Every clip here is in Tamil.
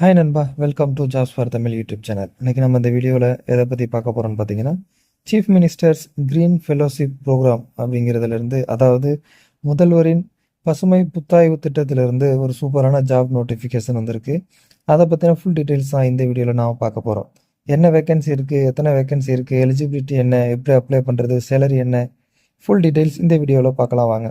ஹாய் நண்பா, welcome to jobs for Tamil YouTube channel. இன்னைக்கு நம்ம இந்த வீடியோவில் எதை பற்றி பார்க்க போகிறோம்னு பார்த்தீங்கன்னா, chief ministers green fellowship programme அப்படிங்கிறதுலேருந்து, அதாவது முதல்வரின் பசுமை புத்தாய்வு திட்டத்திலிருந்து ஒரு சூப்பரான ஜாப் நோட்டிஃபிகேஷன் வந்திருக்கு. அதை பற்றின ஃபுல் டீட்டெயில்ஸ் தான் இந்த வீடியோவில் நாம் பார்க்க போகிறோம். என்ன வேகன்சி இருக்குது, எத்தனை வேகன்சி இருக்குது, எலிஜிபிலிட்டி என்ன, எப்படி அப்ளை பண்ணுறது, சேலரி என்ன, ஃபுல் டீட்டெயில்ஸ் இந்த வீடியோவில் பார்க்கலாம் வாங்க.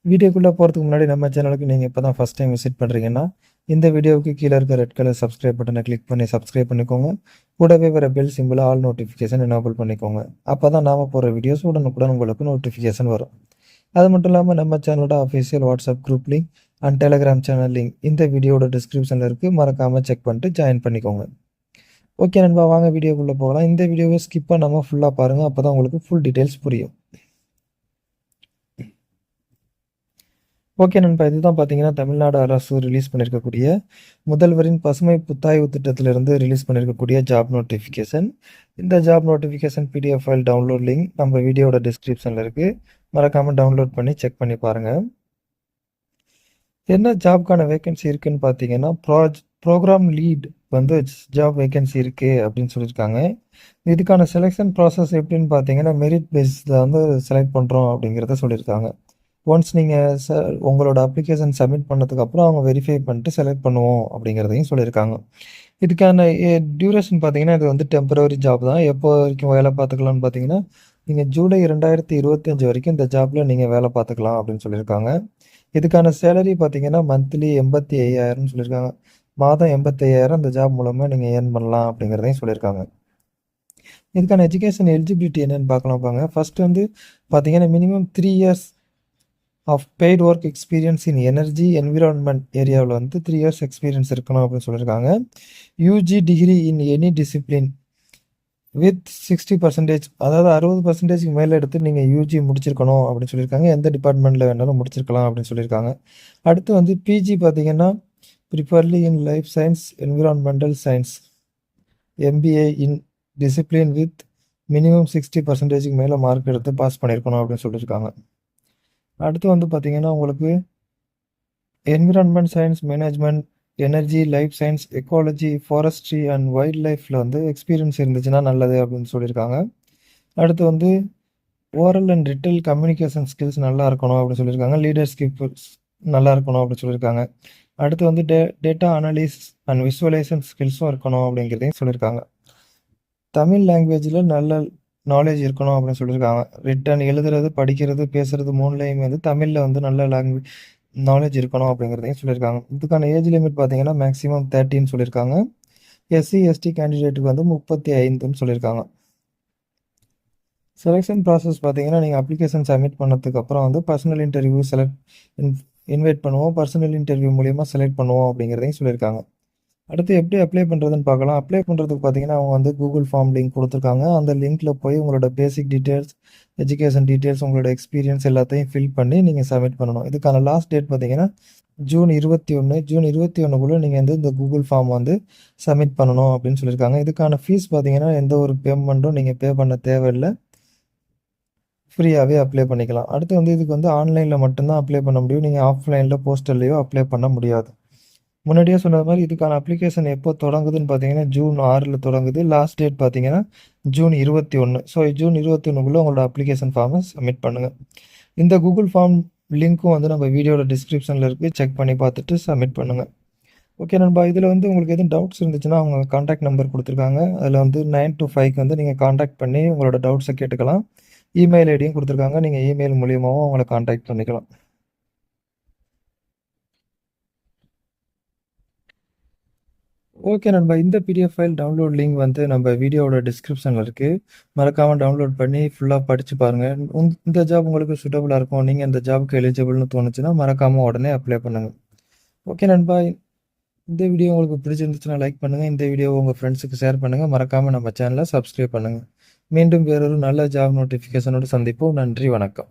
வீடியோக்குள்ளே போகிறதுக்கு முன்னாடி நம்ம சேனலுக்கு நீங்கள் இப்போ தான் ஃபஸ்ட் டைம் விசிட் பண்ணுறீங்கன்னா, இந்த வீடியோவுக்கு கீழே இருக்க ரெட் கலர் சப்ஸ்கிரைப் பட்டனை கிளிக் பண்ணி சப்ஸ்கிரைப் பண்ணிக்கோங்க. கூடவே வர bell simple all notification enable பண்ணிக்கோங்க. அப்போ தான் நாம் போகிற வீடியோஸ் உடனுக்குடன் உங்களுக்கு நோட்டிஃபிகேஷன் வரும். அது மட்டும் இல்லாமல் நம்ம சேனலோட official WhatsApp group link and Telegram channel link இந்த வீடியோட டிஸ்கிரிப்ஷனில் இருக்குது. மறக்காமல் செக் பண்ணிட்டு ஜாயின் பண்ணிக்கோங்க. ஓகே நண்பா, வாங்க வீடியோக்குள்ளே போகலாம். இந்த வீடியோவை ஸ்கிப் பண்ணாமல் ஃபுல்லாக பாருங்கள். அப்போ தான் உங்களுக்கு ஃபுல் டீட்டெயில்ஸ் புரியும். ஓகே நண்பா, இதுதான் பார்த்தீங்கன்னா தமிழ்நாடு அரசு ரிலீஸ் பண்ணியிருக்கக்கூடிய முதல்வரின் பசுமை புத்தாய்வு திட்டத்திலிருந்து ரிலீஸ் பண்ணியிருக்கக்கூடிய ஜாப் நோட்டிஃபிகேஷன். இந்த job notification PDF file download link நம்ம வீடியோட டிஸ்கிரிப்ஷனில் இருக்குது. மறக்காமல் டவுன்லோட் பண்ணி செக் பண்ணி பாருங்கள். என்ன ஜாப்க்கான வேகன்சி இருக்குதுன்னு பார்த்தீங்கன்னா, ப்ரோக்ராம் லீட் வந்து ஜாப் வேகன்சி இருக்குது அப்படின்னு சொல்லியிருக்காங்க. இதுக்கான செலெக்ஷன் ப்ராசஸ் எப்படின்னு பார்த்தீங்கன்னா, மெரிட் பேஸில் வந்து செலக்ட் பண்ணுறோம் அப்படிங்கிறத சொல்லியிருக்காங்க. ஒன்ஸ் நீங்கள் உங்களோட அப்ளிகேஷன் சப்மிட் பண்ணதுக்கப்புறம் அவங்க வெரிஃபை பண்ணிட்டு செலக்ட் பண்ணுவோம் அப்படிங்கிறதையும் சொல்லியிருக்காங்க. இதுக்கான டியூரேஷன் பார்த்தீங்கன்னா, இது வந்து டெம்பரவரி ஜாப் தான். எப்போ வரைக்கும் வேலை பார்த்துக்கலாம்னு பார்த்தீங்கன்னா, நீங்கள் ஜூலை 2025 வரைக்கும் இந்த ஜாப்பில் நீங்கள் வேலை பார்த்துக்கலாம் அப்படின்னு சொல்லியிருக்காங்க. இதுக்கான சேலரி பார்த்தீங்கன்னா, மந்த்லி 85,000 சொல்லியிருக்காங்க. மாதம் 85,000 இந்த ஜாப் மூலமாக நீங்கள் ஏர்ன் பண்ணலாம் அப்படிங்கிறதையும் சொல்லியிருக்காங்க. இதுக்கான எஜுகேஷன் எலிஜிபிலிட்டி என்னென்னு பார்க்கலாம் பாங்க. ஃபஸ்ட்டு வந்து பார்த்தீங்கன்னா, minimum 3 years of paid work experience in energy environment ஏரியாவில் வந்து 3 இயர்ஸ் எக்ஸ்பீரியன்ஸ் இருக்கணும் அப்படின்னு சொல்லியிருக்காங்க. UG degree in any discipline with 60%, அதாவது 60%க்கு மேலே எடுத்து நீங்கள் யூஜி முடிச்சிருக்கணும் அப்படின்னு சொல்லியிருக்காங்க. எந்த டிபார்ட்மெண்ட்டில் வேணாலும் முடிச்சிருக்கலாம் அப்படின்னு சொல்லியிருக்காங்க. அடுத்து வந்து பிஜி பார்த்தீங்கன்னா, preferably in life science environmental science MBA in discipline with minimum 60%க்கு மேலே மார்க் எடுத்து பாஸ் பண்ணியிருக்கணும் அப்படின்னு சொல்லியிருக்காங்க. அடுத்து வந்து பார்த்தீங்கன்னா, உங்களுக்கு environment science, management, energy, life science, ecology, forestry and wild லைஃப்பில் வந்து எக்ஸ்பீரியன்ஸ் இருந்துச்சுன்னா நல்லது அப்படின்னு சொல்லியிருக்காங்க. அடுத்து வந்து oral and retail communication skills நல்லா இருக்கணும் அப்படின்னு சொல்லியிருக்காங்க. லீடர்ஷிப் நல்லா இருக்கணும் அப்படின்னு சொல்லியிருக்காங்க. அடுத்து வந்து டேட்டா அனலிஸ் அண்ட் விசுவலைசேஷன் ஸ்கில்ஸும் இருக்கணும் அப்படிங்கிறதையும் சொல்லியிருக்காங்க. தமிழ் லாங்குவேஜில் நல்ல நாலேஜ் இருக்கணும் அப்படின்னு சொல்லியிருக்காங்க. ரிட்டன் எழுதுறது, படிக்கிறது, பேசுறது 3லையுமே வந்து தமிழில் வந்து நல்ல நாலேஜ் இருக்கணும் அப்படிங்கிறதையும் சொல்லியிருக்காங்க. இதுக்கான ஏஜ் லிமிட் பார்த்தீங்கன்னா மேக்ஸிமம் 30 சொல்லியிருக்காங்க. எஸ்சி எஸ்டி கேண்டிடேட்டுக்கு வந்து 35 சொல்லியிருக்காங்க. செலெக்ஷன் ப்ராசஸ் பார்த்தீங்கன்னா, நீங்கள் அப்ளிகேஷன் சப்மிட் பண்ணதுக்கப்புறம் வந்து பர்சனல் இன்டர்வியூ இன்வைட் பண்ணுவோம். பர்சனல் இன்டர்வியூ மூலிமா செலக்ட் பண்ணுவோம் அப்படிங்கிறதையும் சொல்லியிருக்காங்க. அடுத்து எப்படி அப்ளை பண்ணுறதுன்னு பார்க்கலாம். அப்ளை பண்ணுறதுக்கு பார்த்தீங்கன்னா, அவங்க வந்து கூகுள் ஃபார்ம் லிங்க் கொடுத்துருக்காங்க. அந்த லிங்க்கில் போய் உங்களோட பேசிக் டீட்டெயில்ஸ், எஜுகேஷன் டீட்டெயில்ஸ், உங்களோட எக்ஸ்பீரியன்ஸ் எல்லாத்தையும் ஃபில் பண்ணி நீங்கள் சப்மிட் பண்ணணும். இதுக்கான லாஸ்ட் டேட் பார்த்தீங்கன்னா ஜூன் 21 நீங்கள் வந்து இந்த கூகுள் ஃபார்ம் வந்து சப்மிட் பண்ணணும் அப்படின்னு சொல்லியிருக்காங்க. இதுக்கான ஃபீஸ் பார்த்தீங்கன்னா, எந்த ஒரு பேமெண்ட்டும் நீங்கள் பே பண்ண தேவையில்லை. ஃப்ரீயாகவே அப்ளை பண்ணிக்கலாம். அடுத்து வந்து இதுக்கு வந்து ஆன்லைனில் மட்டும்தான் அப்ளை பண்ண முடியும். நீங்கள் ஆஃப்லைனில் போஸ்டர்லேயோ அப்ளை பண்ண முடியாது. முன்னாடியே சொன்ன மாதிரி இதுக்கான அப்ளிகேஷன் எப்போ தொடங்குதுன்னு பார்த்தீங்கன்னா, ஜூன் 6 தொடங்குது. லாஸ்ட் டேட் பார்த்தீங்கன்னா ஜூன் 21. ஸோ ஜூன் 21 உங்களோட அப்ளிகேஷன் ஃபார்மை சப்மிட் பண்ணுங்கள். இந்த கூகுள் ஃபார்ம் லிங்க்கும் வந்து நம்ம வீடியோட டிஸ்கிரிப்ஷனில் இருக்குது. செக் பண்ணி பார்த்துட்டு சப்மிட் பண்ணுங்கள். ஓகே நண்பா, இதில் வந்து உங்களுக்கு எதுவும் டவுட்ஸ் இருந்துச்சுன்னா அவங்க காண்டாக்ட் நம்பர் கொடுத்துருக்காங்க. அதில் வந்து 9 to 5 வந்து நீங்கள் காண்டாக்ட் பண்ணி உங்களோட டவுட்ஸை கேட்டுக்கலாம். இமெயில் ஐடியும் கொடுத்துருக்காங்க. நீங்கள் இமெயில் மூலியமாகவும் அவங்கள காண்டாக்ட் பண்ணிக்கலாம். ஓகே நண்பா, இந்த பிடிஎஃப் ஃபைல் டவுன்லோட் லிங்க் வந்து நம்ம வீடியோவோட டிஸ்கிரிப்ஷனில் இருக்குது. மறக்காமல் டவுன்லோட் பண்ணி ஃபுல்லாக படித்து பாருங்கள். இந்த ஜாப் உங்களுக்கு சூட்டபுளாக இருக்கும். நீங்கள் இந்த ஜாபுக்கு எலிஜிபிள்னு தோணுச்சுன்னா மறக்காமல் உடனே அப்ளை பண்ணுங்கள். ஓகே நண்பா, இந்த வீடியோ உங்களுக்கு பிடிச்சிருந்துச்சுன்னா லைக் பண்ணுங்கள். இந்த வீடியோ உங்கள் ஃப்ரெண்ட்ஸுக்கு ஷேர் பண்ணுங்கள். மறக்காமல் நம்ம சேனலை சப்ஸ்கிரைப் பண்ணுங்கள். மீண்டும் வேறொரு நல்ல ஜாப் நோட்டிஃபிகேஷனோடு சந்திப்போம். நன்றி, வணக்கம்.